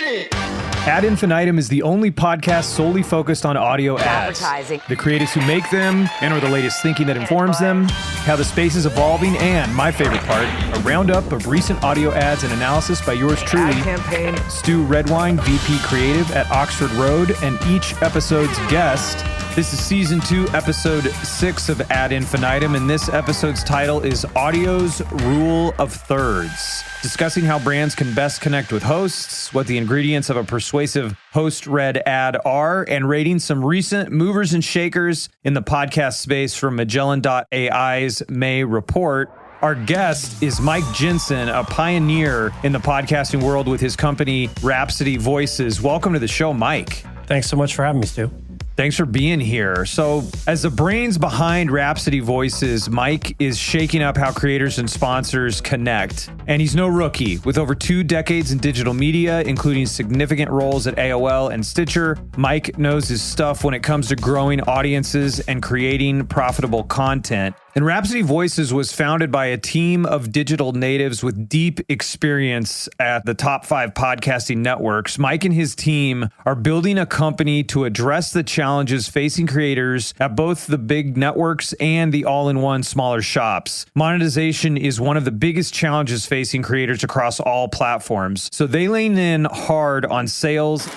Ad Infinitum is the only podcast solely focused on audio ads. Advertising. The creatives who make them, and/or the latest thinking that informs them, how the space is evolving, and, my favorite part, a roundup of recent audio ads and analysis by yours truly, Ad campaign. Stu Redwine, VP Creative at Oxford Road, and each episode's guest. This is Season 2, Episode 6 of Ad Infinitum, and this episode's title is Audio's Rule of Thirds, discussing how brands can best connect with hosts, what the ingredients of a persuasive host-read ad are, and rating some recent movers and shakers in the podcast space from Magellan.ai's May report. Our guest is Mike Jensen, a pioneer in the podcasting world with his company, Rhapsody Voices. Welcome to the show, Mike. Thanks so much for having me, Stu. Thanks for being here. So, as the brains behind Rhapsody Voices, Mike is shaking up how creators and sponsors connect. And he's no rookie. With over 2 decades in digital media, including significant roles at AOL and Stitcher, Mike knows his stuff when it comes to growing audiences and creating profitable content. And Rhapsody Voices was founded by a team of digital natives with deep experience at the top 5 podcasting networks. Mike and his team are building a company to address the challenges facing creators at both the big networks and the all-in-one smaller shops. Monetization is one of the biggest challenges facing creators across all platforms. So they lean in hard on sales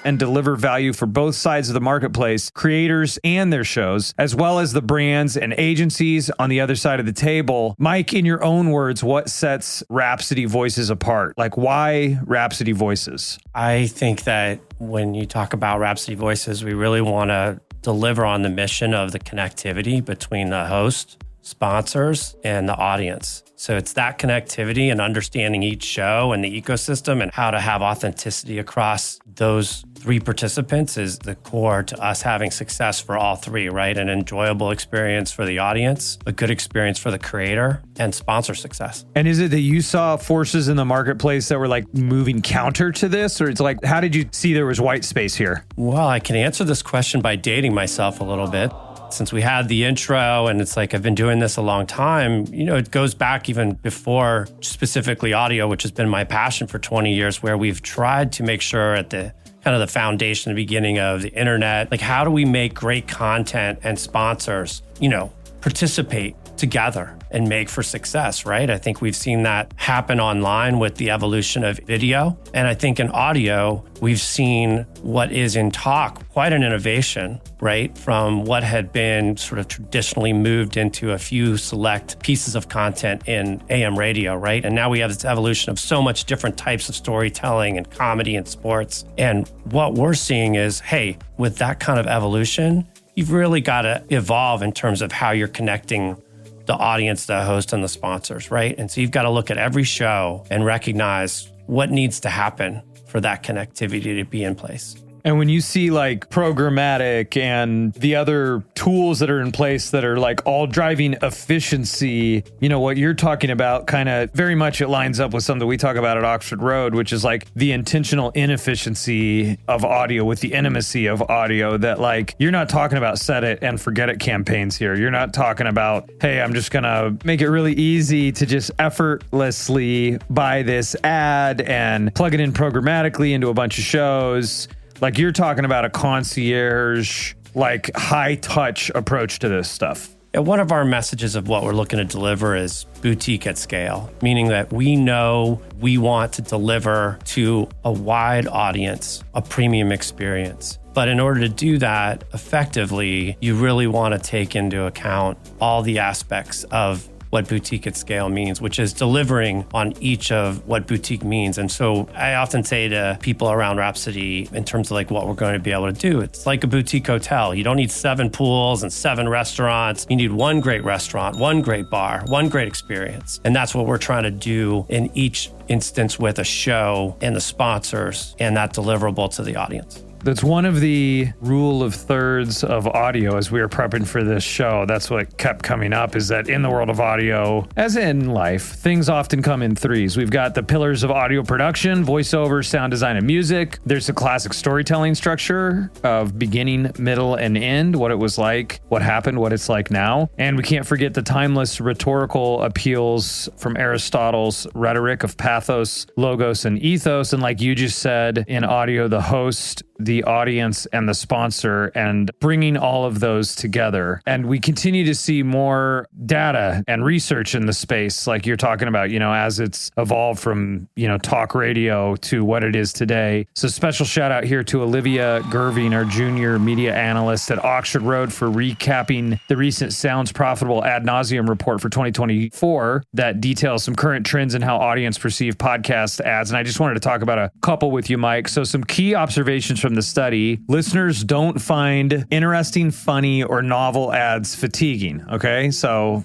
and deliver value for both sides of the marketplace, creators and their shows, as well as the brands and agencies on the other side of the table. Mike, in your own words, what sets Rhapsody Voices apart? Like, why Rhapsody Voices? I think that when you talk about Rhapsody Voices, we really want to deliver on the mission of the connectivity between the host, sponsors, and the audience. So it's that connectivity and understanding each show and the ecosystem and how to have authenticity across those 3 participants is the core to us having success for all 3, right? An enjoyable experience for the audience, a good experience for the creator, and sponsor success. And is it that you saw forces in the marketplace that were like moving counter to this? Or it's like, how did you see there was white space here? Well, I can answer this question by dating myself a little bit. Since we had the intro and it's like I've been doing this a long time, you know, it goes back even before specifically audio, which has been my passion for 20 years, where we've tried to make sure at the kind of the foundation, the beginning of the internet, like how do we make great content and sponsors, you know, participate together and make for success, right? I think we've seen that happen online with the evolution of video. And I think in audio, we've seen what is in talk, quite an innovation, right? From what had been sort of traditionally moved into a few select pieces of content in AM radio, right? And now we have this evolution of so much different types of storytelling and comedy and sports. And what we're seeing is, hey, with that kind of evolution, you've really got to evolve in terms of how you're connecting the audience, the host, and the sponsors, right? And so you've got to look at every show and recognize what needs to happen for that connectivity to be in place. And when you see like programmatic and the other tools that are in place that are like all driving efficiency, you know, what you're talking about kind of very much it lines up with something we talk about at Oxford Road, which is like the intentional inefficiency of audio with the intimacy of audio, that like you're not talking about set it and forget it campaigns here. You're not talking about, hey, I'm just going to make it really easy to just effortlessly buy this ad and plug it in programmatically into a bunch of shows. Like you're talking about a concierge, like high touch approach to this stuff. And one of our messages of what we're looking to deliver is boutique at scale, meaning that we know we want to deliver to a wide audience a premium experience. But in order to do that effectively, you really want to take into account all the aspects of what boutique at scale means, which is delivering on each of what boutique means. And so I often say to people around Rhapsody, in terms of like what we're going to be able to do, it's like a boutique hotel. You don't need 7 pools and 7 restaurants. You need 1 great restaurant, 1 great bar, 1 great experience. And that's what we're trying to do in each instance with a show and the sponsors and that deliverable to the audience. That's one of the rule of thirds of audio as we were prepping for this show. That's what kept coming up, is that in the world of audio, as in life, things often come in threes. We've got the pillars of audio production, voiceover, sound design, and music. There's the classic storytelling structure of beginning, middle, and end, what it was like, what happened, what it's like now. And we can't forget the timeless rhetorical appeals from Aristotle's rhetoric of pathos, logos, and ethos. And like you just said, in audio, the host, the audience, and the sponsor, and bringing all of those together. And we continue to see more data and research in the space, like you're talking about, as it's evolved from, talk radio to what it is today. So special shout out here to Olivia Gerving, our junior media analyst at Oxford Road, for recapping the recent Sounds Profitable Ad Nauseum report for 2024 that details some current trends in how audience perceive podcast ads. And I just wanted to talk about a couple with you, Mike. So some key observations from the study: listeners don't find interesting, funny, or novel ads fatiguing. Okay. So,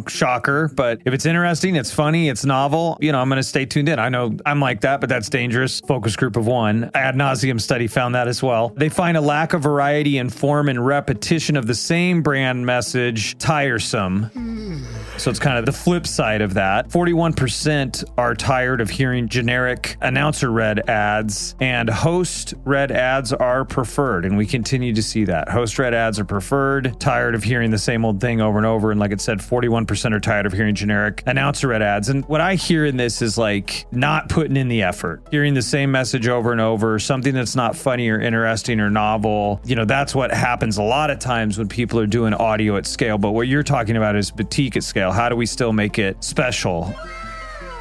shocker, but if it's interesting, it's funny, it's novel, I'm going to stay tuned in. I know I'm like that, but that's dangerous. Focus group of one. Ad nauseum study found that as well. They find a lack of variety in form and repetition of the same brand message tiresome. So it's kind of the flip side of that. 41% are tired of hearing generic announcer-read ads, and host-read ads are preferred. And we continue to see that. Host-read ads are preferred, tired of hearing the same old thing over and over. And like it said, 41% are tired of hearing generic announcer-read ads. And what I hear in this is like not putting in the effort, hearing the same message over and over, something that's not funny or interesting or novel. That's what happens a lot of times when people are doing audio at scale. But what you're talking about is boutique at scale. How do we still make it special?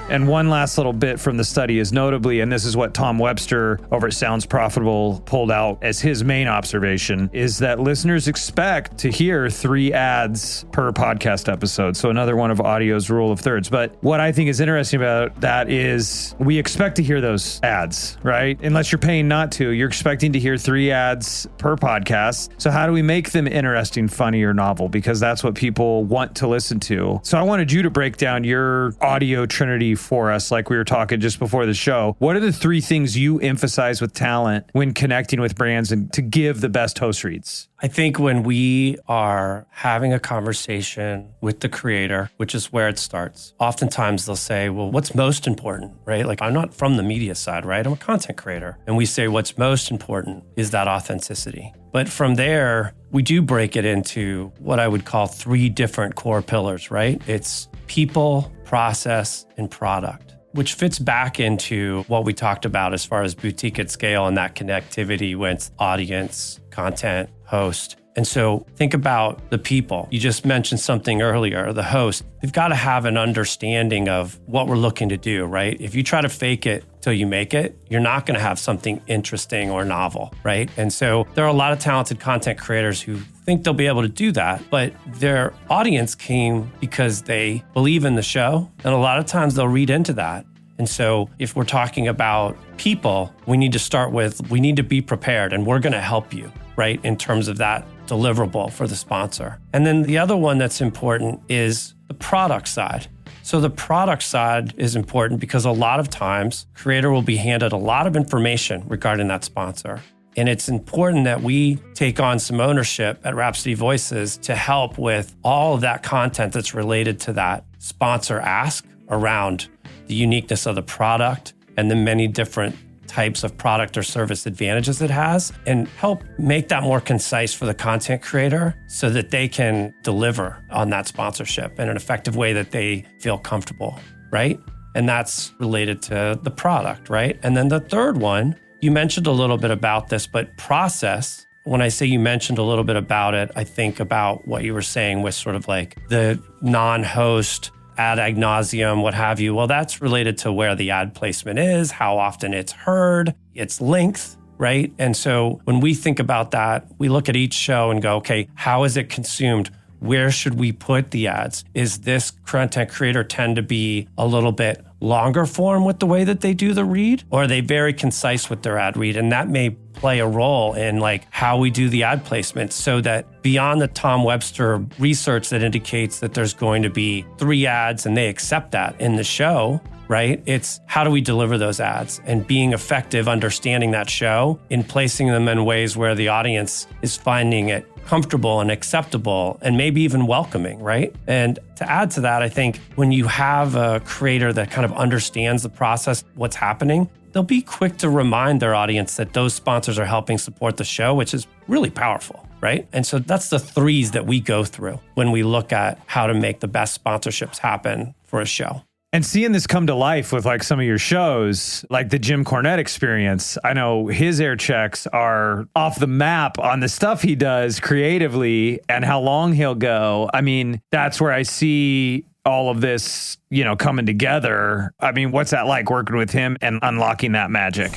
And one last little bit from the study is notably, and this is what Tom Webster over at Sounds Profitable pulled out as his main observation, is that listeners expect to hear 3 ads per podcast episode. So another one of audio's rule of thirds. But what I think is interesting about that is we expect to hear those ads, right? Unless you're paying not to, you're expecting to hear 3 ads per podcast. So how do we make them interesting, funny, or novel? Because that's what people want to listen to. So I wanted you to break down your audio trinity for us, like we were talking just before the show. What are the 3 things you emphasize with talent when connecting with brands and to give the best host reads? I think when we are having a conversation with the creator, which is where it starts, oftentimes they'll say, well, what's most important, right? Like, I'm not from the media side, right? I'm a content creator. And we say what's most important is that authenticity. But from there, we do break it into what I would call 3 different core pillars, right? It's people, process, and product, which fits back into what we talked about as far as boutique at scale and that connectivity with audience, content, host. And so think about the people. You just mentioned something earlier, the host. They've got to have an understanding of what we're looking to do, right? If you try to fake it till you make it, you're not going to have something interesting or novel, right? And so there are a lot of talented content creators who think they'll be able to do that, but their audience came because they believe in the show. And a lot of times they'll read into that. And so if we're talking about people, we need to start with, we need to be prepared, and we're going to help you, right? In terms of that deliverable for the sponsor. And then the other one that's important is the product side. So the product side is important because a lot of times creator will be handed a lot of information regarding that sponsor. And it's important that we take on some ownership at Rhapsody Voices to help with all of that content that's related to that sponsor ask around the uniqueness of the product and the many different types of product or service advantages it has, and help make that more concise for the content creator so that they can deliver on that sponsorship in an effective way that they feel comfortable, right? And that's related to the product, right? And then the third one, you mentioned a little bit about this, but process. When I say you mentioned a little bit about it, I think about what you were saying with sort of like the non-host ad nauseum, what have you. Well, that's related to where the ad placement is, how often it's heard, its length, right? And so when we think about that, we look at each show and go, okay, how is it consumed? Where should we put the ads? Is this content creator tend to be a little bit longer form with the way that they do the read? Or are they very concise with their ad read? And that may play a role in like how we do the ad placement, so that beyond the Tom Webster research that indicates that there's going to be 3 ads and they accept that in the show, right? It's how do we deliver those ads and being effective, understanding that show in placing them in ways where the audience is finding it comfortable and acceptable and maybe even welcoming, right? And to add to that, I think when you have a creator that kind of understands the process, what's happening, they'll be quick to remind their audience that those sponsors are helping support the show, which is really powerful, right? And so that's the threes that we go through when we look at how to make the best sponsorships happen for a show. And seeing this come to life with like some of your shows, like the Jim Cornette Experience, I know his air checks are off the map on the stuff he does creatively and how long he'll go. I mean, that's where I see all of this, coming together. I mean, what's that like working with him and unlocking that magic?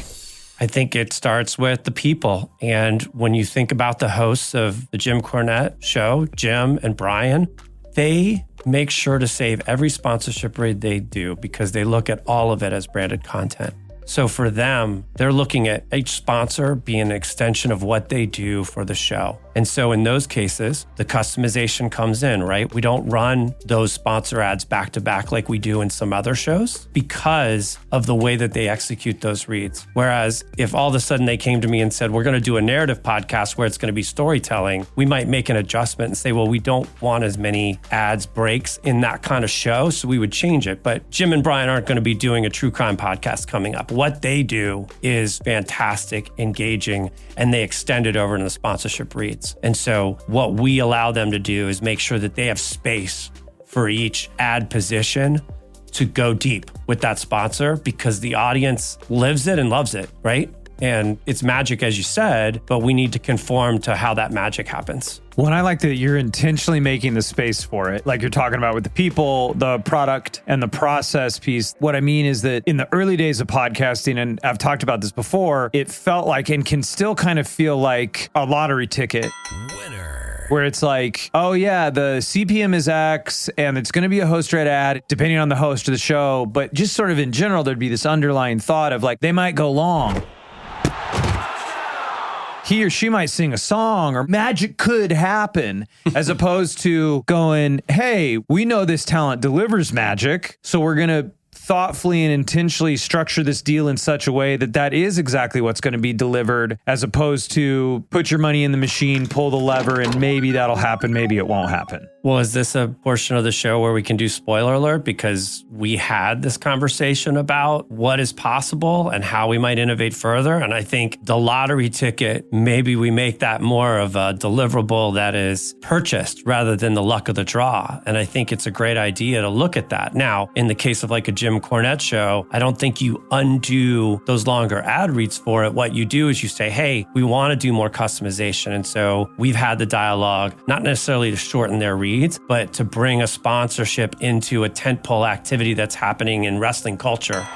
I think it starts with the people. And when you think about the hosts of the Jim Cornette show, Jim and Brian, they make sure to save every sponsorship read they do because they look at all of it as branded content. So for them, they're looking at each sponsor being an extension of what they do for the show. And so in those cases, the customization comes in, right? We don't run those sponsor ads back to back like we do in some other shows because of the way that they execute those reads. Whereas if all of a sudden they came to me and said, we're going to do a narrative podcast where it's going to be storytelling, we might make an adjustment and say, well, we don't want as many ads breaks in that kind of show. So we would change it. But Jim and Brian aren't going to be doing a true crime podcast coming up. What they do is fantastic, engaging, and they extend it over to the sponsorship reads. And so what we allow them to do is make sure that they have space for each ad position to go deep with that sponsor because the audience lives it and loves it, right? And it's magic, as you said, but we need to conform to how that magic happens. Well, and I like that you're intentionally making the space for it. Like you're talking about with the people, the product, and the process piece. What I mean is that in the early days of podcasting, and I've talked about this before, it felt like and can still kind of feel like a lottery ticket. Winner. Where it's like, oh yeah, the CPM is X and it's going to be a host-read ad depending on the host of the show. But just sort of in general, there'd be this underlying thought of like, they might go long. He or she might sing a song or magic could happen as opposed to going, hey, we know this talent delivers magic. So we're going to thoughtfully and intentionally structure this deal in such a way that that is exactly what's going to be delivered as opposed to put your money in the machine, pull the lever, and maybe that'll happen. Maybe it won't happen. Well, is this a portion of the show where we can do spoiler alert? Because we had this conversation about what is possible and how we might innovate further. And I think the lottery ticket, maybe we make that more of a deliverable that is purchased rather than the luck of the draw. And I think it's a great idea to look at that. Now, in the case of like a Jim Cornette show, I don't think you undo those longer ad reads for it. What you do is you say, hey, we want to do more customization. And so we've had the dialogue, not necessarily to shorten their reads, but to bring a sponsorship into a tentpole activity that's happening in wrestling culture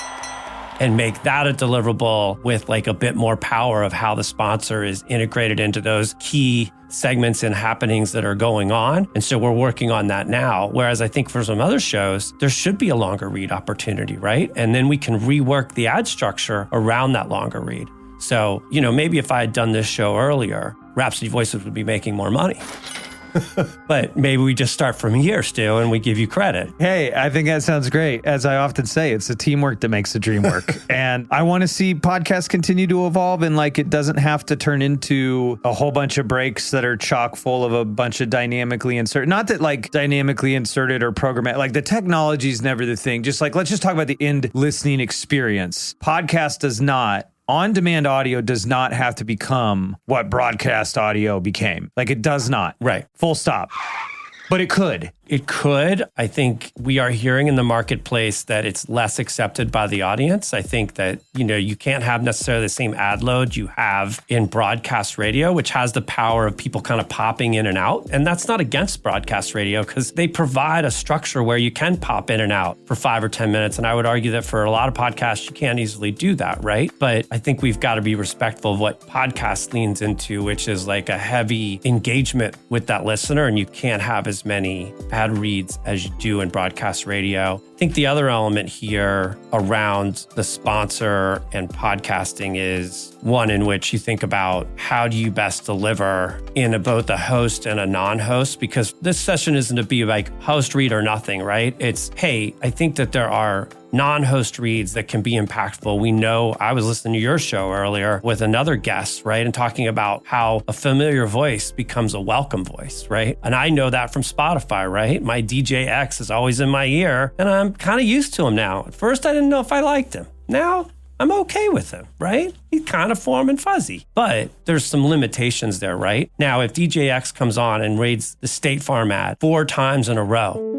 and make that a deliverable with like a bit more power of how the sponsor is integrated into those key segments and happenings that are going on. And so we're working on that now. Whereas I think for some other shows, there should be a longer read opportunity, right? And then we can rework the ad structure around that longer read. So, maybe if I had done this show earlier, Rhapsody Voices would be making more money. But maybe we just start from here, Stu, and we give you credit. Hey, I think that sounds great. As I often say, it's the teamwork that makes the dream work. And I want to see podcasts continue to evolve and like it doesn't have to turn into a whole bunch of breaks that are chock full of a bunch of dynamically inserted. Not that like dynamically inserted or programmatic, like the technology is never the thing. Just like, let's just talk about the end listening experience. Podcast does not. On-demand audio does not have to become what broadcast audio became. Like it does not. Right. Full stop. But it could. It could. I think we are hearing in the marketplace that it's less accepted by the audience. I think that, you can't have necessarily the same ad load you have in broadcast radio, which has the power of people kind of popping in and out. And that's not against broadcast radio because they provide a structure where you can pop in and out for 5 or 10 minutes. And I would argue that for a lot of podcasts, you can't easily do that, right? But I think we've got to be respectful of what podcast leans into, which is like a heavy engagement with that listener. And you can't have as many ad reads as you do in broadcast radio. I think the other element here around the sponsor and podcasting is one in which you think about how do you best deliver in both a host and a non-host, because this session isn't to be like host, read, or nothing, right? It's, hey, I think that there are non-host reads that can be impactful. We know, I was listening to your show earlier with another guest, right? And talking about how a familiar voice becomes a welcome voice, right? And I know that from Spotify, right? My DJ X is always in my ear and I'm kind of used to him now. At first, I didn't know if I liked him. Now, I'm okay with him, right? He's kind of warm and fuzzy, but there's some limitations there, right? Now, if DJ X comes on and reads the State Farm ad 4 times in a row,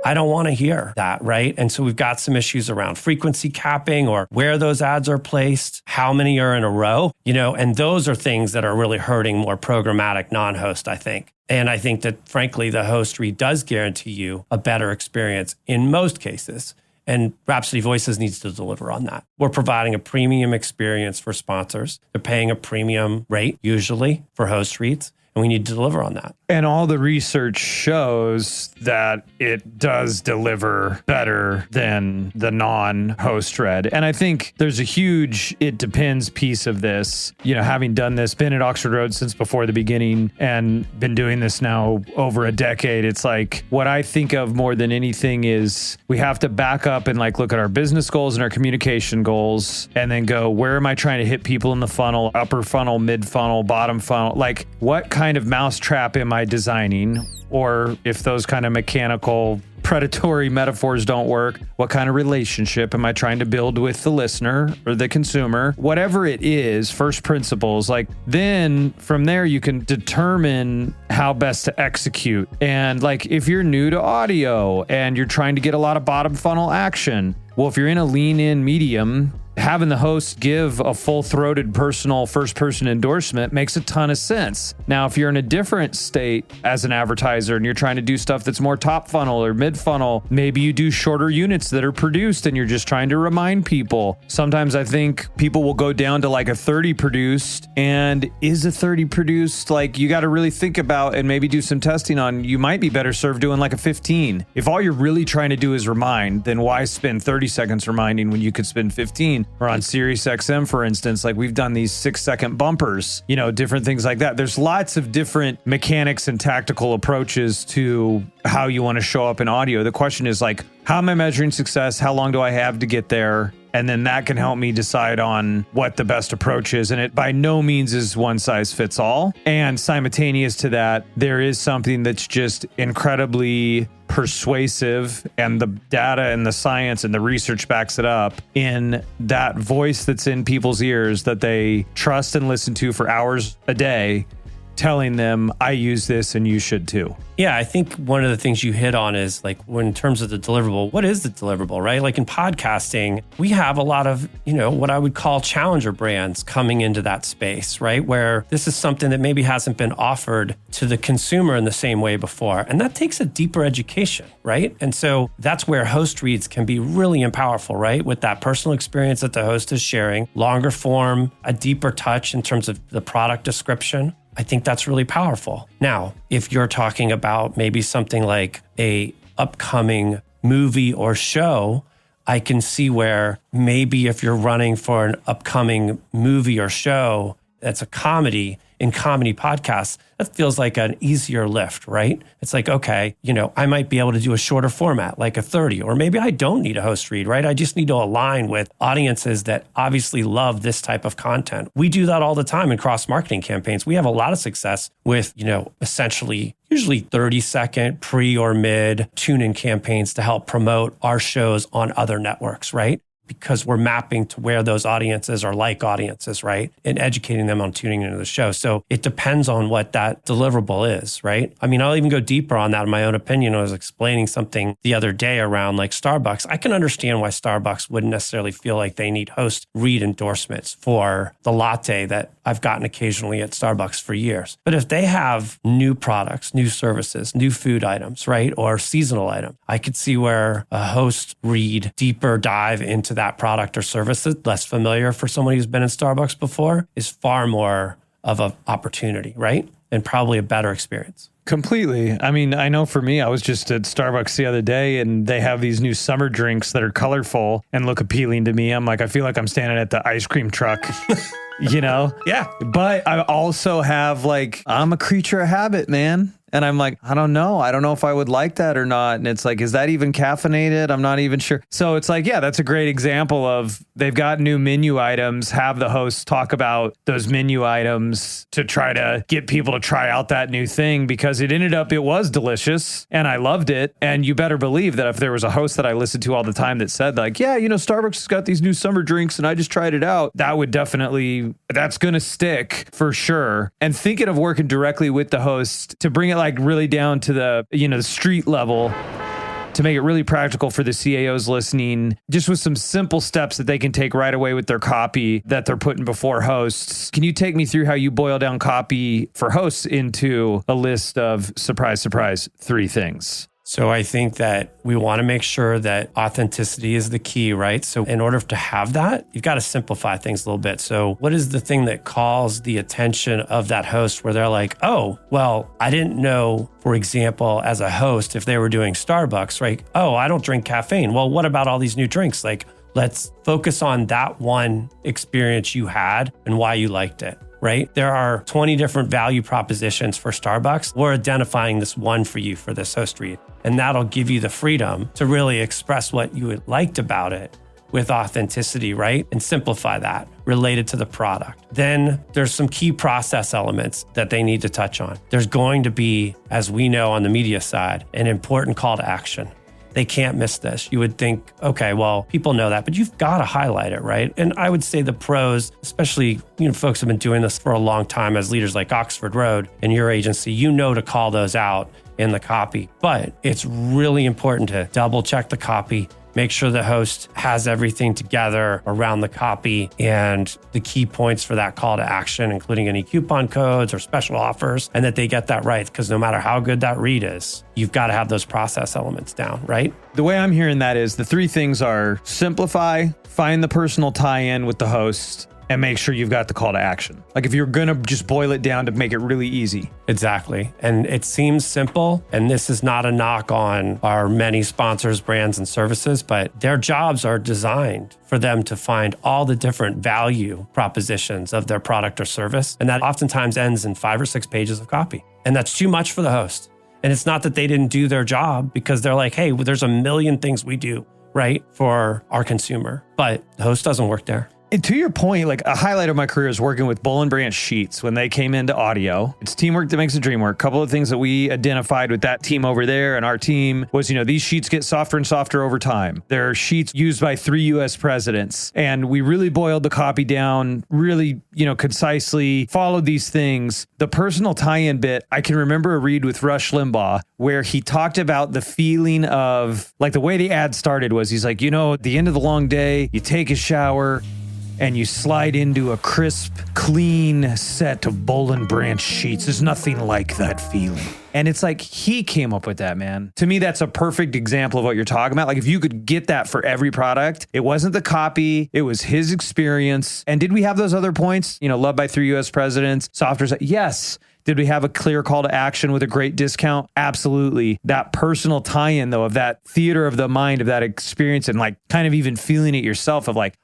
I don't want to hear that, right? And so we've got some issues around frequency capping or where those ads are placed, how many are in a row, and those are things that are really hurting more programmatic non-host, I think. And I think that, frankly, the host read does guarantee you a better experience in most cases. And Rhapsody Voices needs to deliver on that. We're providing a premium experience for sponsors. They're paying a premium rate, usually, for host reads. And we need to deliver on that. And all the research shows that it does deliver better than the non-host read. And I think there's a huge it depends piece of this. Having done this, been at Oxford Road since before the beginning and been doing this now over a decade, it's like what I think of more than anything is we have to back up and look at our business goals and our communication goals and then go, where am I trying to hit people in the funnel, upper funnel, mid funnel, bottom funnel? What kind of mousetrap am I designing? Or if those kind of mechanical predatory metaphors don't work, what kind of relationship am I trying to build with the listener or the consumer? Whatever it is, first principles, then from there you can determine how best to execute. And if you're new to audio and you're trying to get a lot of bottom funnel action, well, if you're in a lean in medium, having the host give a full-throated personal first-person endorsement makes a ton of sense. Now, if you're in a different state as an advertiser and you're trying to do stuff that's more top funnel or mid funnel, maybe you do shorter units that are produced and you're just trying to remind people. Sometimes I think people will go down to a 30 produced, and is a 30 produced, you got to really think about and maybe do some testing on. You might be better served doing a 15. If all you're really trying to do is remind, then why spend 30 seconds reminding when you could spend 15? Or on Sirius XM, for instance, we've done these 6-second bumpers, different things like that. There's lots of different mechanics and tactical approaches to how you want to show up in audio. The question is how am I measuring success? How long do I have to get there? And then that can help me decide on what the best approach is. And it by no means is one size fits all. And simultaneous to that, there is something that's just incredibly persuasive, and the data and the science and the research backs it up, in that voice that's in people's ears that they trust and listen to for hours a day, telling them, I use this and you should too. Yeah, I think one of the things you hit on is when in terms of the deliverable, what is the deliverable, right? In podcasting, we have a lot of, what I would call challenger brands coming into that space, right? Where this is something that maybe hasn't been offered to the consumer in the same way before. And that takes a deeper education, right? And so that's where host reads can be really powerful, right? With that personal experience that the host is sharing, longer form, a deeper touch in terms of the product description. I think that's really powerful. Now, if you're talking about maybe something like a upcoming movie or show, I can see where maybe if you're running for an upcoming movie or show that's a comedy, in comedy podcasts, that feels like an easier lift, right? It's okay, I might be able to do a shorter format, like a 30, or maybe I don't need a host read, right? I just need to align with audiences that obviously love this type of content. We do that all the time in cross-marketing campaigns. We have a lot of success with, essentially usually 30-second pre or mid tune-in campaigns to help promote our shows on other networks, right? Because we're mapping to where those audiences are audiences, right? And educating them on tuning into the show. So it depends on what that deliverable is, right? I mean, I'll even go deeper on that in my own opinion. I was explaining something the other day around Starbucks. I can understand why Starbucks wouldn't necessarily feel like they need host read endorsements for the latte that I've gotten occasionally at Starbucks for years. But if they have new products, new services, new food items, right? Or seasonal item, I could see where a host read deeper dive into that product or service that's less familiar for somebody who's been in Starbucks before is far more of an opportunity, right? And probably a better experience. Completely. I mean, I know for me, I was just at Starbucks the other day and they have these new summer drinks that are colorful and look appealing to me. I'm like, I feel like I'm standing at the ice cream truck. You know? Yeah. But I also have like, I'm a creature of habit, man. And I'm like, I don't know. I don't know if I would like that or not. And it's like, is that even caffeinated? I'm not even sure. So it's like, yeah, that's a great example of they've got new menu items, have the host talk about those menu items to try to get people to try out that new thing because it was delicious and I loved it. And you better believe that if there was a host that I listened to all the time that said like, yeah, Starbucks has got these new summer drinks and I just tried it out, that's going to stick for sure. And thinking of working directly with the host to bring it like really down to the, the street level to make it really practical for the CAOs listening, just with some simple steps that they can take right away with their copy that they're putting before hosts. Can you take me through how you boil down copy for hosts into a list of, surprise, surprise, 3 things? So I think that we want to make sure that authenticity is the key, right? So in order to have that, you've got to simplify things a little bit. So what is the thing that calls the attention of that host where they're like, oh, well, I didn't know, for example, as a host, if they were doing Starbucks, right? Oh, I don't drink caffeine. Well, what about all these new drinks? Like, let's focus on that one experience you had and why you liked it. Right? There are 20 different value propositions for Starbucks. We're identifying this one for you for this host read. And that'll give you the freedom to really express what you liked about it with authenticity, right? And simplify that related to the product. Then there's some key process elements that they need to touch on. There's going to be, as we know on the media side, an important call to action. They can't miss this. You would think, okay, well, people know that, but you've got to highlight it, right? And I would say the pros, especially, folks have been doing this for a long time as leaders like Oxford Road and your agency, to call those out in the copy. But it's really important to double check the copy, make sure the host has everything together around the copy and the key points for that call to action, including any coupon codes or special offers, and that they get that right. Because no matter how good that read is, you've got to have those process elements down, right? The way I'm hearing that is the 3 things are simplify, find the personal tie-in with the host, and make sure you've got the call to action. Like if you're going to just boil it down to make it really easy. Exactly. And it seems simple. And this is not a knock on our many sponsors, brands, and services, but their jobs are designed for them to find all the different value propositions of their product or service. And that oftentimes ends in 5 or 6 pages of copy. And that's too much for the host. And it's not that they didn't do their job because they're like, hey, there's a million things we do, right, for our consumer. But the host doesn't work there. And to your point, like a highlight of my career is working with Bull and Branch Sheets when they came into audio. It's teamwork that makes the dream work. A couple of things that we identified with that team over there and our team was, these sheets get softer and softer over time. They're sheets used by 3 U.S. presidents. And we really boiled the copy down, really, concisely followed these things. The personal tie-in bit, I can remember a read with Rush Limbaugh where he talked about the feeling of, like the way the ad started was, he's like, at the end of the long day, you take a shower, and you slide into a crisp, clean set of Bull and Branch sheets. There's nothing like that feeling. And it's like, he came up with that, man. To me, that's a perfect example of what you're talking about. Like if you could get that for every product, it wasn't the copy, it was his experience. And did we have those other points? Loved by 3 U.S. presidents, softer. Yes. Did we have a clear call to action with a great discount? Absolutely. That personal tie-in, though, of that theater of the mind, of that experience, and like kind of even feeling it yourself of like,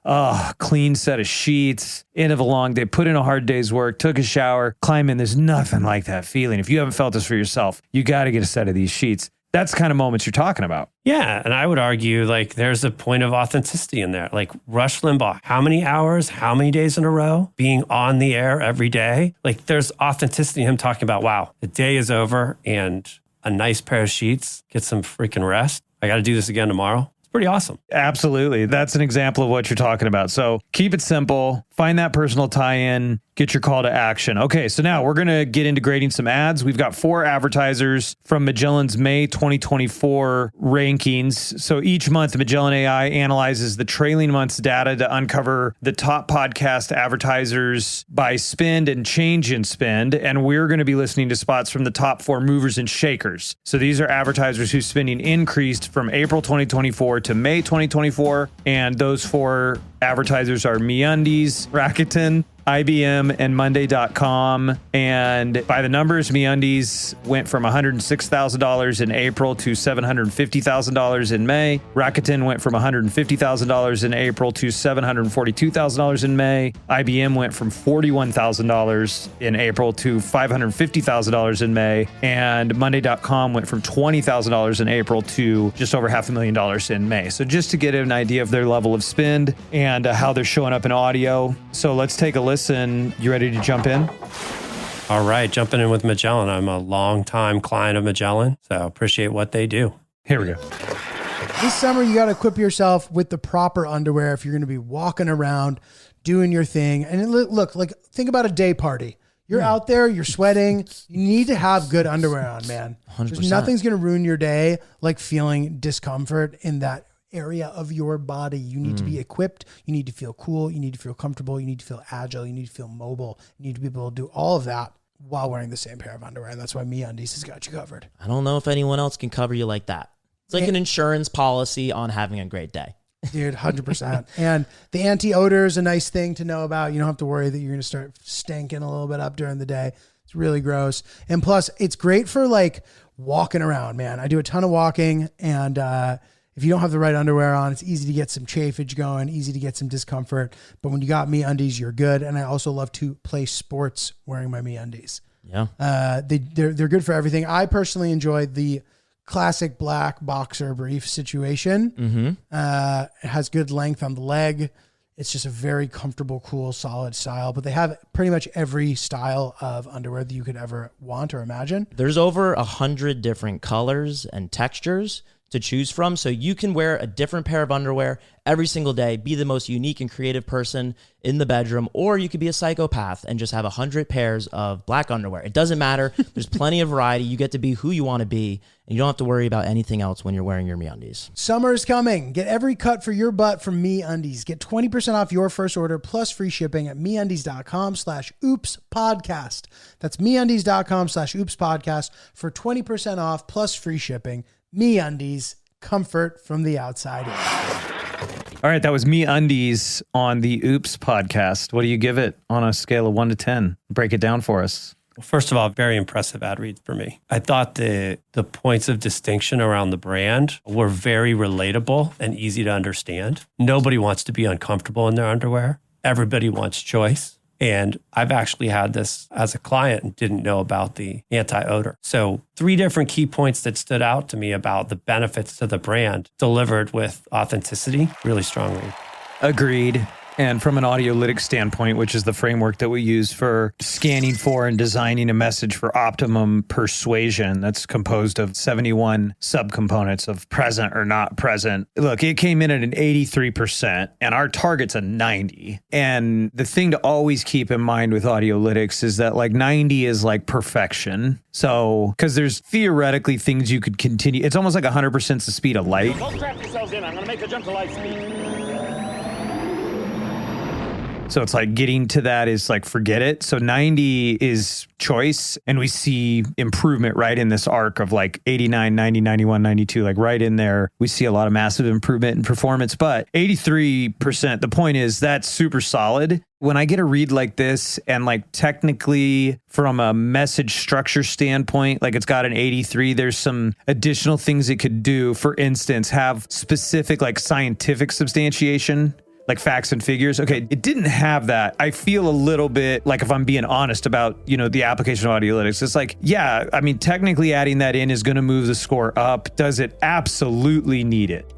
clean set of sheets, end of a long day, put in a hard day's work, took a shower, climb in. There's nothing like that feeling. If you haven't felt this for yourself, you got to get a set of these sheets. That's the kind of moments you're talking about. Yeah. And I would argue like there's a point of authenticity in there. Like Rush Limbaugh, how many hours, how many days in a row being on the air every day? Like there's authenticity in him talking about, wow, the day is over and a nice pair of sheets, get some freaking rest. I got to do this again tomorrow. It's pretty awesome. Absolutely. That's an example of what you're talking about. So keep it simple, find that personal tie-in, get your call to action. Okay, so now we're going to get into grading some ads. We've got 4 advertisers from Magellan's May 2024 rankings. So each month, Magellan AI analyzes the trailing month's data to uncover the top podcast advertisers by spend and change in spend. And we're going to be listening to spots from the top 4 movers and shakers. So these are advertisers whose spending increased from April 2024 to May 2024. And those 4 advertisers are MeUndies, Rakuten, IBM and Monday.com. And by the numbers, MeUndies went from $106,000 in April to $750,000 in May. Rakuten went from $150,000 in April to $742,000 in May. IBM went from $41,000 in April to $550,000 in May. And Monday.com went from $20,000 in April to just over $500,000 in May. So just to get an idea of their level of spend and how they're showing up in audio. So let's take a listen. You ready to jump in? All right, jumping in with Magellan. I'm a longtime client of Magellan, so appreciate what they do. Here we go. This summer, you got to equip yourself with the proper underwear if you're going to be walking around, doing your thing. And look, like, think about a day party. You're out there, you're sweating. You need to have good underwear on, man. 100%. Because nothing's going to ruin your day like feeling discomfort in that area of your body. You need to be equipped. You need to feel cool. You need to feel comfortable. You need to feel agile. You need to feel mobile. You need to be able to do all of that while wearing the same pair of underwear. And that's why MeUndies has got you covered. I don't know if anyone else can cover you like that. It's like an insurance policy on having a great day. Dude, 100%. And the anti-odor is a nice thing to know about. You don't have to worry that you're going to start stinking a little bit up during the day. It's really gross. And plus, it's great for like walking around, man. I do a ton of walking, and if you don't have the right underwear on, it's easy to get some chafage going, easy to get some discomfort. But when you got MeUndies, you're good. And I also love to play sports wearing my MeUndies. Yeah. They're good for everything. I personally enjoy the classic black boxer brief situation. It has good length on the leg. It's just a very comfortable, cool, solid style. But they have pretty much every style of underwear that you could ever want or imagine. There's over 100 different colors and textures to choose from. So you can wear a different pair of underwear every single day, be the most unique and creative person in the bedroom, or you could be a psychopath and just have 100 pairs of black underwear. It doesn't matter. There's plenty of variety. You get to be who you want to be, and you don't have to worry about anything else when you're wearing your MeUndies. Summer is coming. Get every cut for your butt from MeUndies. Get 20% off your first order plus free shipping at MeUndies.com/OopsPodcast. That's MeUndies.com/OopsPodcast for 20% off plus free shipping. MeUndies, comfort from the outside in. All right, that was MeUndies on the Oops podcast. What do you give it on a scale of 1 to 10? Break it down for us. Well, first of all, very impressive ad read for me. I thought the points of distinction around the brand were very relatable and easy to understand. Nobody wants to be uncomfortable in their underwear. Everybody wants choice. And I've actually had this as a client and didn't know about the anti-odor. So 3 different key points that stood out to me about the benefits to the brand delivered with authenticity really strongly. Agreed. And from an audiolytics standpoint, which is the framework that we use for scanning for and designing a message for optimum persuasion, that's composed of 71 subcomponents of present or not present. Look, it came in at an 83%, and our target's a 90. And the thing to always keep in mind with audiolytics is that like 90 is like perfection. So, because there's theoretically things you could continue. It's almost like 100% the speed of light. Don't strap yourselves in. I'm going to make a jump to light speed. So it's like getting to that is like, forget it. So 90 is choice. And we see improvement right in this arc of like 89, 90, 91, 92, like right in there. We see a lot of massive improvement in performance, but 83%, the point is that's super solid. When I get a read like this and like technically from a message structure standpoint, like it's got an 83, there's some additional things it could do. For instance, have specific like scientific substantiation, like facts and figures. Okay, it didn't have that. I feel a little bit like, if I'm being honest about, the application of audiolytics, it's like, yeah, I mean, technically adding that in is going to move the score up. Does it absolutely need it?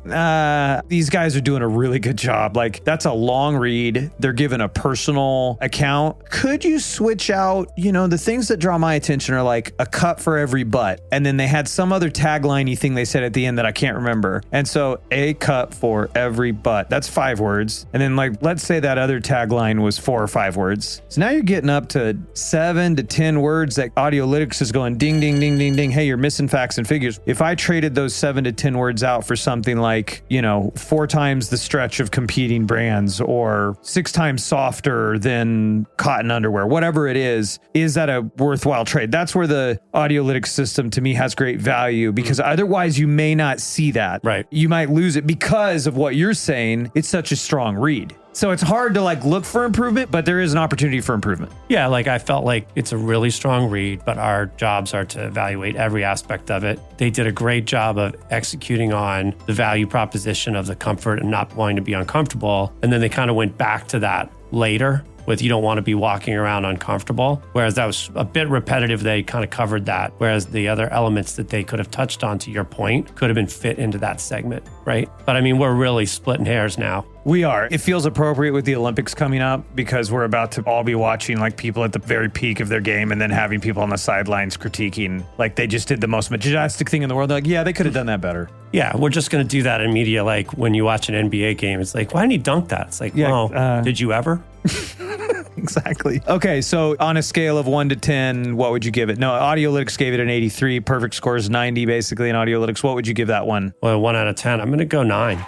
These guys are doing a really good job. Like, that's a long read. They're given a personal account. Could you switch out, the things that draw my attention are like a cut for every butt. And then they had some other tagline-y thing they said at the end that I can't remember. And so a cut for every butt, that's 5 words. And then like, let's say that other tagline was 4 or 5 words. So now you're getting up to 7 to 10 words that audiolytics is going ding, ding, ding, ding, ding. Hey, you're missing facts and figures. If I traded those 7 to 10 words out for something like, 4 times the stretch of competing brands or 6 times softer than cotton underwear, whatever it is that a worthwhile trade? That's where the audiolytics system to me has great value, because otherwise you may not see that. Right. You might lose it because of what you're saying. It's such a strong strong read. So it's hard to like look for improvement, but there is an opportunity for improvement. Yeah, like I felt like it's a really strong read, but our jobs are to evaluate every aspect of it. They did a great job of executing on the value proposition of the comfort and not wanting to be uncomfortable. And then they kind of went back to that later with you don't want to be walking around uncomfortable. Whereas that was a bit repetitive. They kind of covered that. Whereas the other elements that they could have touched on, to your point, could have been fit into that segment, right? But I mean, we're really splitting hairs now. We are. It feels appropriate with the Olympics coming up because we're about to all be watching like people at the very peak of their game and then having people on the sidelines critiquing like they just did the most majestic thing in the world. They're like, yeah, they could have done that better. Yeah, we're just going to do that in media. Like when you watch an NBA game, it's like, why didn't he dunk that? It's like, did you ever? Exactly. Okay, so on a scale of 1 to 10, what would you give it? No, Audiolytics gave it an 83. Perfect score is 90, basically, in Audiolytics. What would you give that one? Well, 1 out of 10. I'm going to go 9.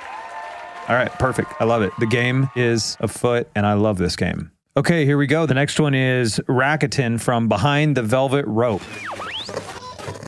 All right, perfect. I love it. The game is afoot, and I love this game. Okay, here we go. The next one is Rakuten from Behind the Velvet Rope.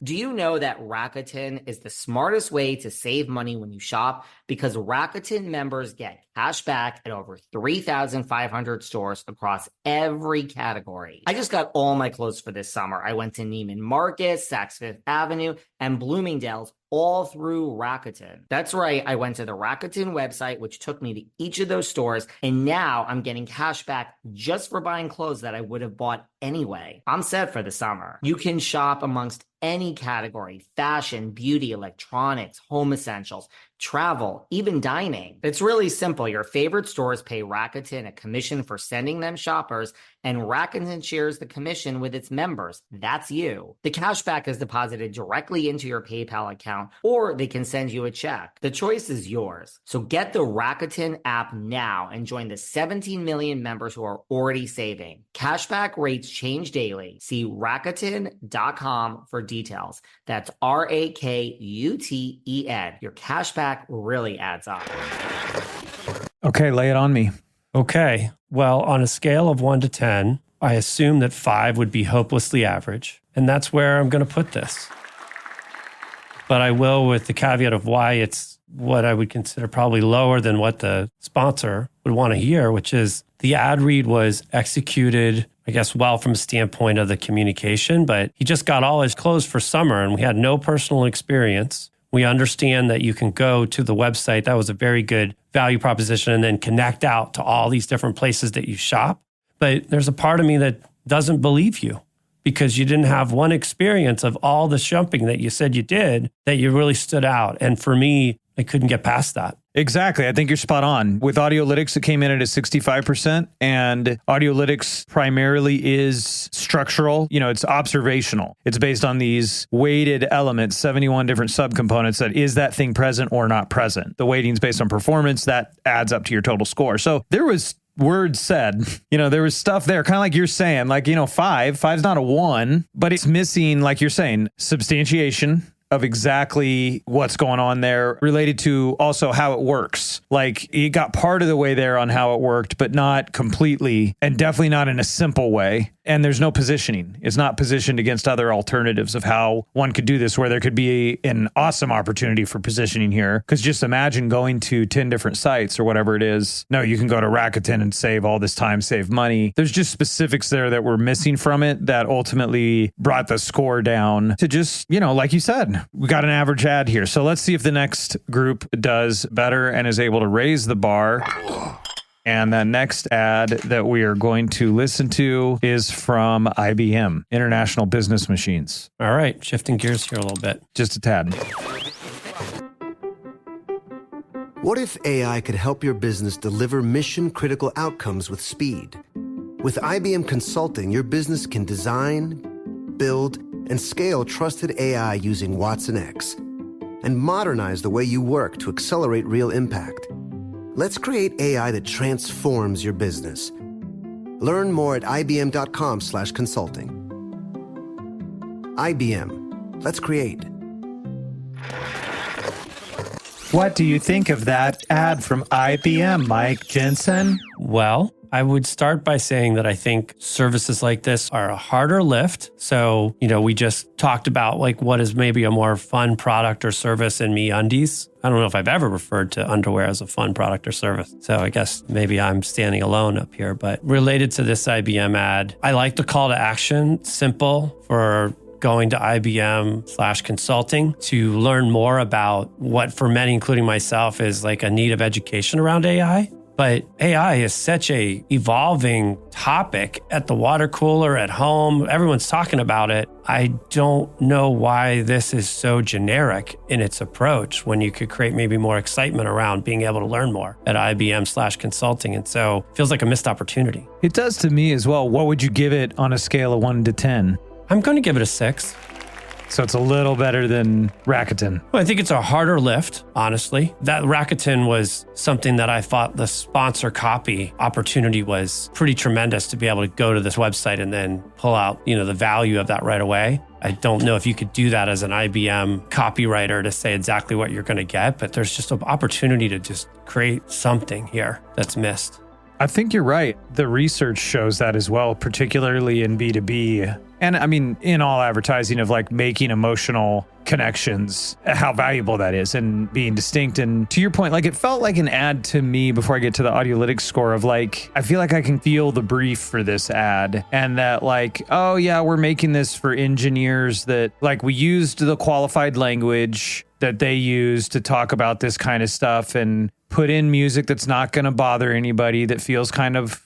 Do you know that Rakuten is the smartest way to save money when you shop? Because Rakuten members get cash back at over 3,500 stores across every category. I just got all my clothes for this summer. I went to Neiman Marcus, Saks Fifth Avenue, and Bloomingdale's, all through Rakuten. That's right, I went to the Rakuten website, which took me to each of those stores, and now I'm getting cash back just for buying clothes that I would have bought anyway. I'm set for the summer. You can shop amongst any category: fashion, beauty, electronics, home essentials, travel, even dining. It's really simple. Your favorite stores pay Rakuten a commission for sending them shoppers, and Rakuten shares the commission with its members. That's you. The cashback is deposited directly into your PayPal account, or they can send you a check. The choice is yours. So get the Rakuten app now and join the 17 million members who are already saving. Cashback rates change daily. See Rakuten.com for details. That's Rakuten. Your cashback really adds up. Okay, lay it on me. Okay. Well, on a scale of 1 to 10, I assume that 5 would be hopelessly average. And that's where I'm going to put this. But I will, with the caveat of why it's what I would consider probably lower than what the sponsor would want to hear, which is the ad read was executed, I guess, well from a standpoint of the communication, but he just got all his clothes for summer and we had no personal experience. We understand that you can go to the website. That was a very good value proposition, and then connect out to all these different places that you shop. But there's a part of me that doesn't believe you because you didn't have one experience of all the shopping that you said you did that you really stood out. And for me, I couldn't get past that. Exactly. I think you're spot on. With Audiolytics, it came in at a 65%, and Audiolytics primarily is structural. You know, it's observational. It's based on these weighted elements, 71 different subcomponents that is that thing present or not present. The weighting's based on performance. That adds up to your total score. So there was words said, there was stuff there, kind of like you're saying, like, 5's not a 1, but it's missing, like you're saying, substantiation of exactly what's going on there, related to also how it works. Like, it got part of the way there on how it worked, but not completely, and definitely not in a simple way. And there's no positioning. It's not positioned against other alternatives of how one could do this, where there could be an awesome opportunity for positioning here. Because just imagine going to 10 different sites or whatever it is. No, you can go to Rakuten and save all this time, save money. There's just specifics there that were missing from it that ultimately brought the score down to just, like you said, we got an average ad here. So let's see if the next group does better and is able to raise the bar. And the next ad that we are going to listen to is from IBM, International Business Machines. All right, shifting gears here a little bit. Just a tad. What if AI could help your business deliver mission-critical outcomes with speed? With IBM Consulting, your business can design, build, and scale trusted AI using Watson X, and modernize the way you work to accelerate real impact. Let's create AI that transforms your business. Learn more at ibm.com/consulting. IBM. Let's create. What do you think of that ad from IBM, Mike Jensen? Well, I would start by saying that I think services like this are a harder lift. So, we just talked about like what is maybe a more fun product or service in MeUndies. I don't know if I've ever referred to underwear as a fun product or service. So I guess maybe I'm standing alone up here. But related to this IBM ad, I like the call to action, simple for going to IBM/consulting to learn more about what for many, including myself, is like a need of education around AI. But AI is such a evolving topic at the water cooler, at home. Everyone's talking about it. I don't know why this is so generic in its approach when you could create maybe more excitement around being able to learn more at IBM/consulting. And so it feels like a missed opportunity. It does to me as well. What would you give it on a scale of 1 to 10? I'm going to give it a 6. So it's a little better than Rakuten. Well, I think it's a harder lift, honestly. That Rakuten was something that I thought the sponsor copy opportunity was pretty tremendous to be able to go to this website and then pull out, the value of that right away. I don't know if you could do that as an IBM copywriter to say exactly what you're going to get, but there's just an opportunity to just create something here that's missed. I think you're right. The research shows that as well, particularly in B2B. And I mean, in all advertising of like making emotional connections, how valuable that is and being distinct. And to your point, like it felt like an ad to me before I get to the Audiolytics score of like, I feel like I can feel the brief for this ad and that like, oh yeah, we're making this for engineers that like we used the qualified language that they use to talk about this kind of stuff and put in music that's not going to bother anybody, that feels kind of,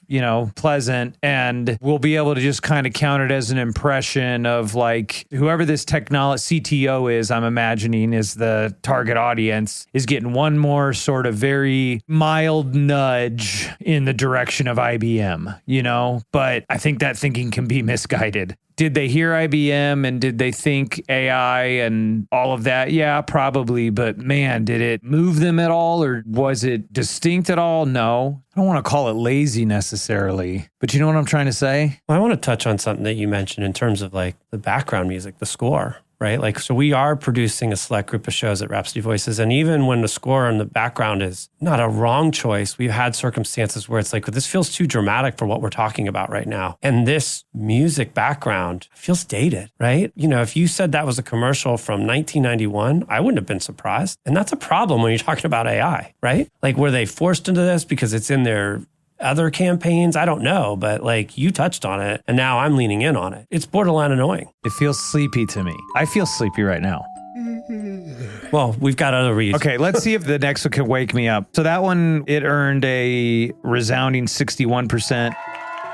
pleasant. And we'll be able to just kind of count it as an impression of like whoever this CTO is, I'm imagining is the target audience, is getting one more sort of very mild nudge in the direction of IBM, But I think that thinking can be misguided. Did they hear IBM and did they think AI and all of that? Yeah, probably. But man, did it move them at all or was it distinct at all? No. I don't want to call it lazy necessarily, but you know what I'm trying to say? Well, I want to touch on something that you mentioned in terms of like the background music, the score, right? Like, so we are producing a select group of shows at Rhapsody Voices. And even when the score in the background is not a wrong choice, we've had circumstances where it's like, this feels too dramatic for what we're talking about right now. And this music background feels dated, right? If you said that was a commercial from 1991, I wouldn't have been surprised. And that's a problem when you're talking about AI, right? Like, were they forced into this because it's in their other campaigns? I don't know, but like you touched on it and now I'm leaning in on it. It's borderline annoying. It feels sleepy to me. I feel sleepy right now. Well, we've got other reads. Okay, let's see if the next one can wake me up. So that one, it earned a resounding 61%.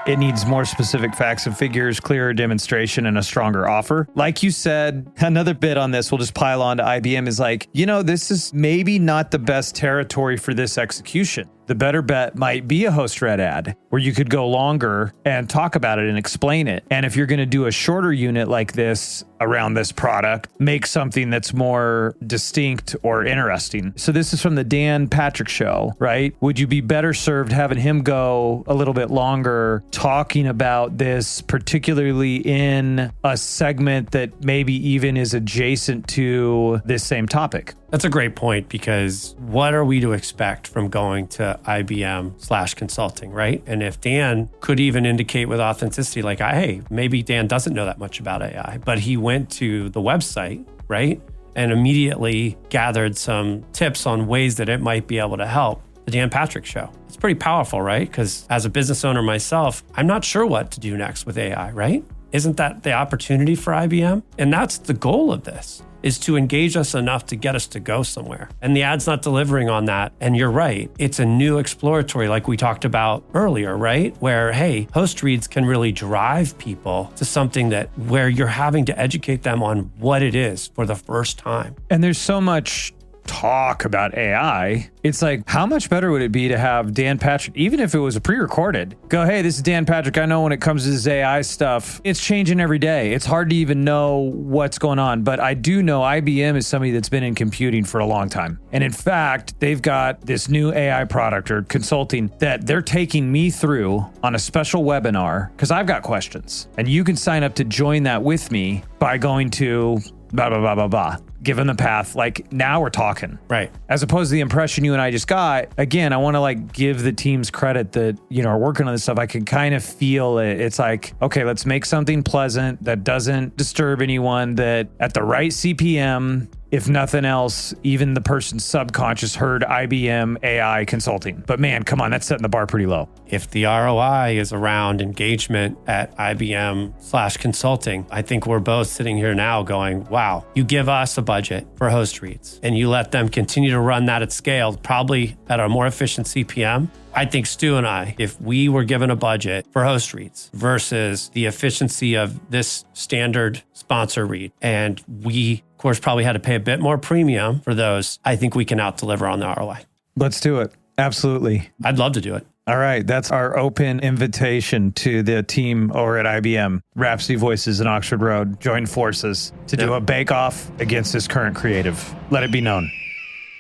It needs more specific facts and figures, clearer demonstration, and a stronger offer. Like you said, another bit on this, we'll just pile on to IBM, is like, this is maybe not the best territory for this execution. The better bet might be a host-read ad where you could go longer and talk about it and explain it. And if you're going to do a shorter unit like this around this product, make something that's more distinct or interesting. So this is from the Dan Patrick Show, right? Would you be better served having him go a little bit longer talking about this, particularly in a segment that maybe even is adjacent to this same topic? That's a great point, because what are we to expect from going to IBM/consulting, right? And if Dan could even indicate with authenticity, like, hey, maybe Dan doesn't know that much about AI, but he went to the website, right? And immediately gathered some tips on ways that it might be able to help. The Dan Patrick Show. It's pretty powerful, right? Because as a business owner myself, I'm not sure what to do next with AI, right? Isn't that the opportunity for IBM? And that's the goal of this, is to engage us enough to get us to go somewhere. And the ad's not delivering on that. And you're right. It's a new exploratory, like we talked about earlier, right? Where, hey, host reads can really drive people to something where you're having to educate them on what it is for the first time. And there's so much talk about AI. It's like, how much better would it be to have Dan Patrick, even if it was a pre-recorded, go, hey, this is Dan Patrick. I know when it comes to this AI stuff, it's changing every day. It's hard to even know what's going on. But I do know IBM is somebody that's been in computing for a long time. And in fact, they've got this new AI product or consulting that they're taking me through on a special webinar because I've got questions. And you can sign up to join that with me by going to blah, blah, blah, blah, blah. give them the path. Like now we're talking. Right. As opposed to the impression you and I just got. Again, I want to like give the teams credit that, you know, are working on this stuff. I can kind of feel it. It's like, okay, let's make something pleasant that doesn't disturb anyone, that at the right CPM, if nothing else, even the person's subconscious heard IBM AI consulting. But man, come on, that's setting the bar pretty low. If the ROI is around engagement at IBM/consulting, I think we're both sitting here now going, wow, you give us a budget for host reads and you let them continue to run that at scale, probably at a more efficient CPM. I think Stu and I, if we were given a budget for host reads versus the efficiency of this standard sponsor read, and we, of course, probably had to pay a bit more premium for those, I think we can out-deliver on the ROI. Let's do it. Absolutely. I'd love to do it. All right. That's our open invitation to the team over at IBM, Rhapsody Voices in Oxford Road. Join forces to do a bake-off against this current creative. Let it be known.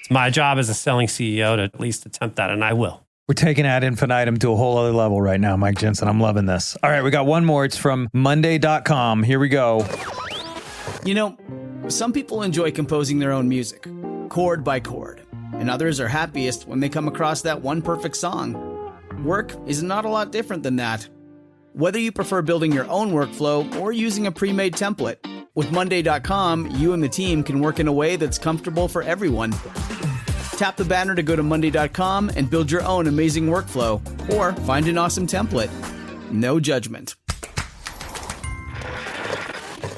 It's my job as a selling CEO to at least attempt that, and I will. We're taking ad infinitum to a whole other level right now, Mike Jensen. I'm loving this. All right, we got one more. It's from Monday.com. Here we go. You know, some people enjoy composing their own music, chord by chord, and others are happiest when they come across that one perfect song. Work is not a lot different than that. Whether you prefer building your own workflow or using a pre-made template, with Monday.com, you and the team can work in a way that's comfortable for everyone. Tap the banner to go to Monday.com and build your own amazing workflow, or find an awesome template. No judgment.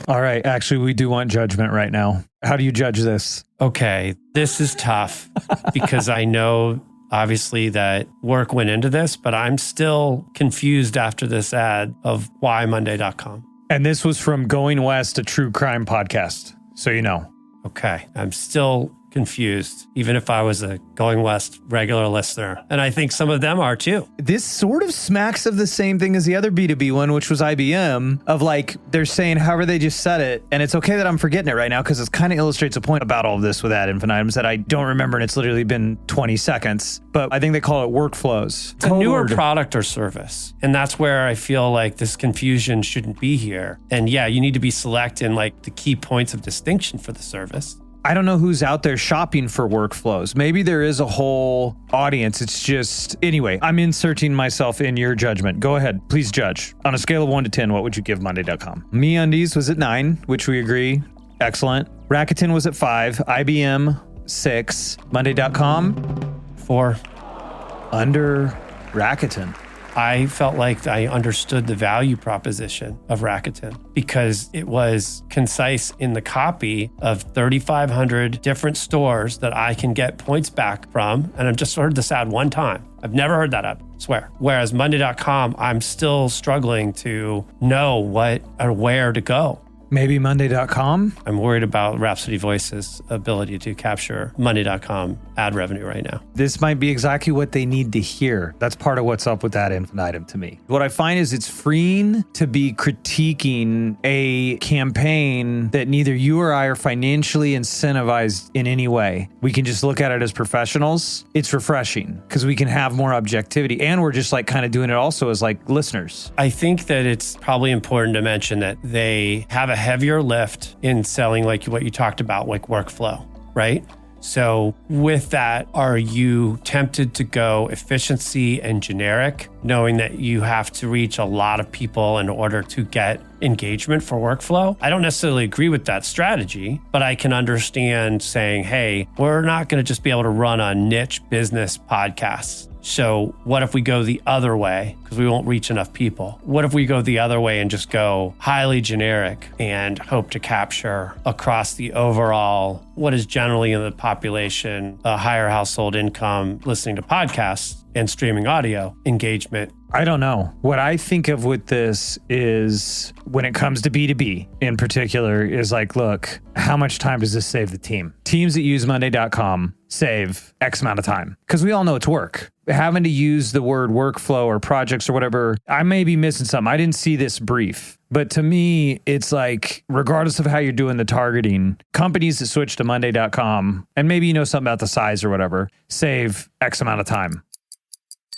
All right. Actually, we do want judgment right now. How do you judge this? Okay, this is tough because I know obviously that work went into this, but I'm still confused after this ad of why Monday.com. And this was from Going West, a true crime podcast. So you know. Okay, I'm still confused, even if I was a Going West regular listener. And I think some of them are too. This sort of smacks of the same thing as the other B2B one, which was IBM, of like, they're saying however they just said it. And it's okay that I'm forgetting it right now because it kind of illustrates a point about all of this with ad infinitums that I don't remember, and it's literally been 20 seconds. But I think they call it workflows. It's a newer product or service. And that's where I feel like this confusion shouldn't be here. And yeah, you need to be selecting like the key points of distinction for the service. I don't know who's out there shopping for workflows. Maybe there is a whole audience. It's just, anyway, I'm inserting myself in your judgment. Go ahead. Please judge. On a scale of 1 to 10, what would you give Monday.com? MeUndies was at 9, which we agree. Excellent. Rakuten was at 5. IBM, 6. Monday.com? 4. Under Rakuten. I felt like I understood the value proposition of Rakuten because it was concise in the copy of 3,500 different stores that I can get points back from. And I've just heard this ad one time. I've never heard that ad, I swear. Whereas Monday.com, I'm still struggling to know what or where to go. Maybe Monday.com? I'm worried about Rhapsody Voice's ability to capture Monday.com ad revenue right now. This might be exactly what they need to hear. That's part of what's up with that infinitum to me. What I find is it's freeing to be critiquing a campaign that neither you or I are financially incentivized in any way. We can just look at it as professionals. It's refreshing because we can have more objectivity, and we're just like kind of doing it also as like listeners. I think that it's probably important to mention that they have a heavier lift in selling like what you talked about, like workflow, right? So with that, are you tempted to go efficiency and generic, knowing that you have to reach a lot of people in order to get engagement for workflow? I don't necessarily agree with that strategy, but I can understand saying, hey, we're not going to just be able to run a niche business podcasts. So what if we go the other way? Because we won't reach enough people. What if we go the other way and just go highly generic and hope to capture across the overall, what is generally in the population, a higher household income, listening to podcasts and streaming audio engagement? I don't know. What I think of with this is when it comes to B2B in particular is like, look, how much time does this save the team? Teams that use Monday.com save X amount of time because we all know it's work. Having to use the word workflow or projects or whatever, I may be missing something. I didn't see this brief. But to me, it's like, regardless of how you're doing the targeting, companies that switch to Monday.com, and maybe you know something about the size or whatever, save X amount of time.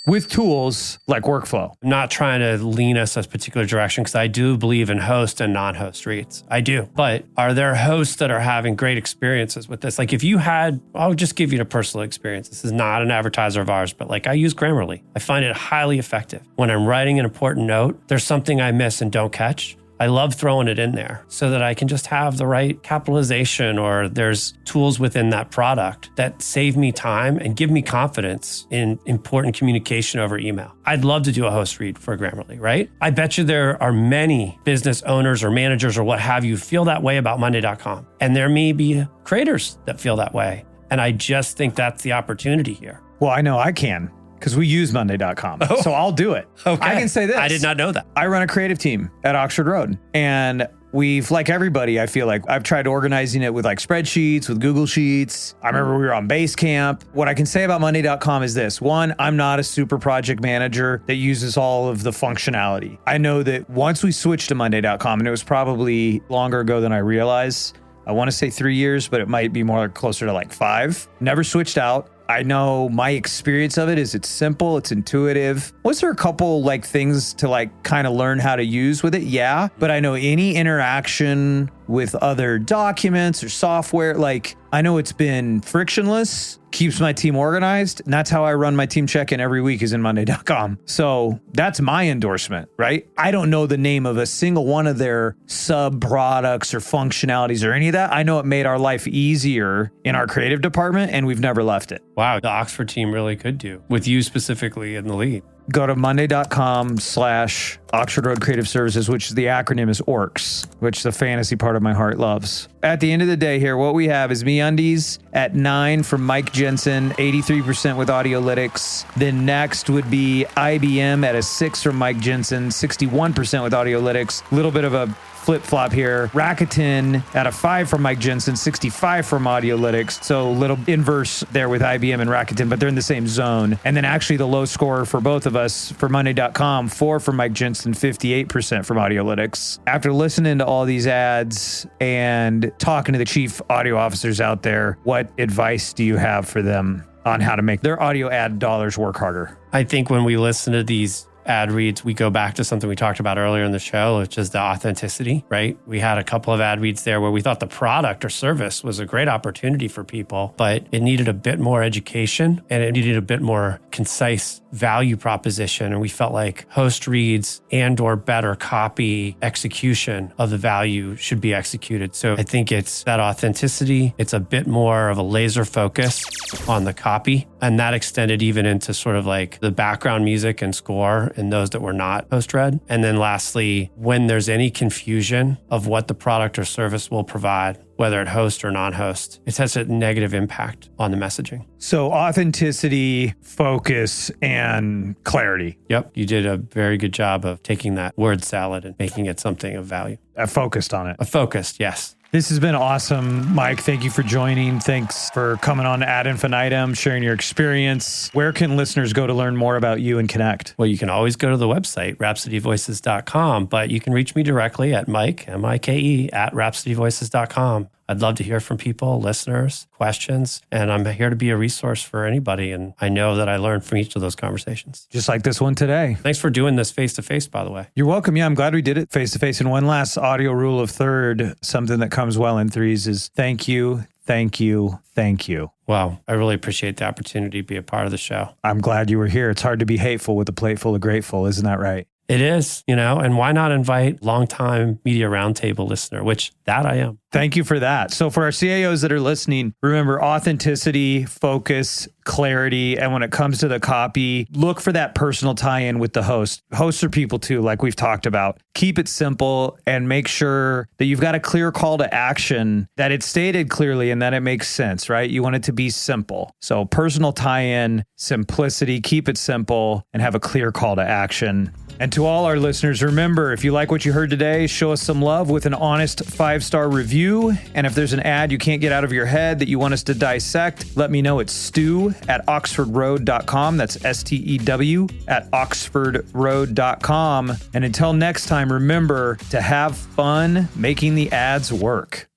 with tools like workflow. I'm not trying to lean us a particular direction because I do believe in host and non-host reads. I do. But are there hosts that are having great experiences with this? Like if you had, I'll just give you a personal experience. This is not an advertiser of ours, but like I use Grammarly. I find it highly effective. When I'm writing an important note, there's something I miss and don't catch. I love throwing it in there so that I can just have the right capitalization, or there's tools within that product that save me time and give me confidence in important communication over email. I'd love to do a host read for Grammarly, right? I bet you there are many business owners or managers or what have you feel that way about Monday.com. And there may be creators that feel that way. And I just think that's the opportunity here. Well, I know I can, because we use Monday.com. Oh. So I'll do it. Okay. I can say this. I did not know that. I run a creative team at Oxford Road. And we've, like everybody, I feel like I've tried organizing it with like spreadsheets, with Google Sheets. I remember we were on Basecamp. What I can say about Monday.com is this. One, I'm not a super project manager that uses all of the functionality. I know that once we switched to Monday.com, and it was probably longer ago than I realized, I want to say 3 years, but it might be more closer to like 5. Never switched out. I know my experience of it is it's simple, it's intuitive. Was there a couple like things to like kind of learn how to use with it? Yeah. But I know any interaction with other documents or software, like I know it's been frictionless, keeps my team organized. And that's how I run my team check-in every week is in Monday.com. So that's my endorsement, right? I don't know the name of a single one of their sub products or functionalities or any of that. I know it made our life easier in our creative department and we've never left it. Wow, the Oxford team really could do with you specifically in the lead. Go to monday.com/Oxford Road Creative Services, which the acronym is ORCS, which the fantasy part of my heart loves. At the end of the day here, what we have is MeUndies at 9 from Mike Jensen, 83% with Audiolytics. Then next would be IBM at a 6 from Mike Jensen, 61% with Audiolytics. A little bit of a flip-flop here. Rakuten at a 5 from Mike Jensen, 65 from Audiolytics. So a little inverse there with IBM and Rakuten, but they're in the same zone. And then actually the low score for both of us for Monday.com, 4 from Mike Jensen, 58% from Audiolytics. After listening to all these ads and talking to the chief audio officers out there, what advice do you have for them on how to make their audio ad dollars work harder? I think when we listen to these ad reads, we go back to something we talked about earlier in the show, which is the authenticity, right? We had a couple of ad reads there where we thought the product or service was a great opportunity for people, but it needed a bit more education and it needed a bit more concise value proposition. And we felt like host reads and or better copy execution of the value should be executed. So I think it's that authenticity. It's a bit more of a laser focus on the copy. And that extended even into sort of like the background music and score and those that were not host read. And then lastly, when there's any confusion of what the product or service will provide, whether it host or non-host, it has a negative impact on the messaging. So authenticity, focus, and clarity. Yep. You did a very good job of taking that word salad and making it something of value. I focused on it. A focused, yes. This has been awesome. Mike, thank you for joining. Thanks for coming on to Ad Infinitum, sharing your experience. Where can listeners go to learn more about you and connect? Well, you can always go to the website, rhapsodyvoices.com, but you can reach me directly at Mike, M-I-K-E, at rhapsodyvoices.com. I'd love to hear from people, listeners, questions, and I'm here to be a resource for anybody. And I know that I learned from each of those conversations. Just like this one today. Thanks for doing this face-to-face, by the way. You're welcome. Yeah, I'm glad we did it face-to-face. And one last audio rule of third, something that comes well in threes is thank you, thank you, thank you. Wow. I really appreciate the opportunity to be a part of the show. I'm glad you were here. It's hard to be hateful with a plate full of grateful. Isn't that right? It is, and why not invite longtime Media Roundtable listener, which that I am. Thank you for that. So for our CAOs that are listening, remember authenticity, focus, clarity. And when it comes to the copy, look for that personal tie-in with the host. Hosts are people too, like we've talked about. Keep it simple and make sure that you've got a clear call to action, that it's stated clearly and that it makes sense, right? You want it to be simple. So personal tie-in, simplicity, keep it simple, and have a clear call to action. And to all our listeners, remember, if you like what you heard today, show us some love with an honest 5-star review. And if there's an ad you can't get out of your head that you want us to dissect, let me know. It's stew@oxfordroad.com. That's STEW @oxfordroad.com. And until next time, remember to have fun making the ads work.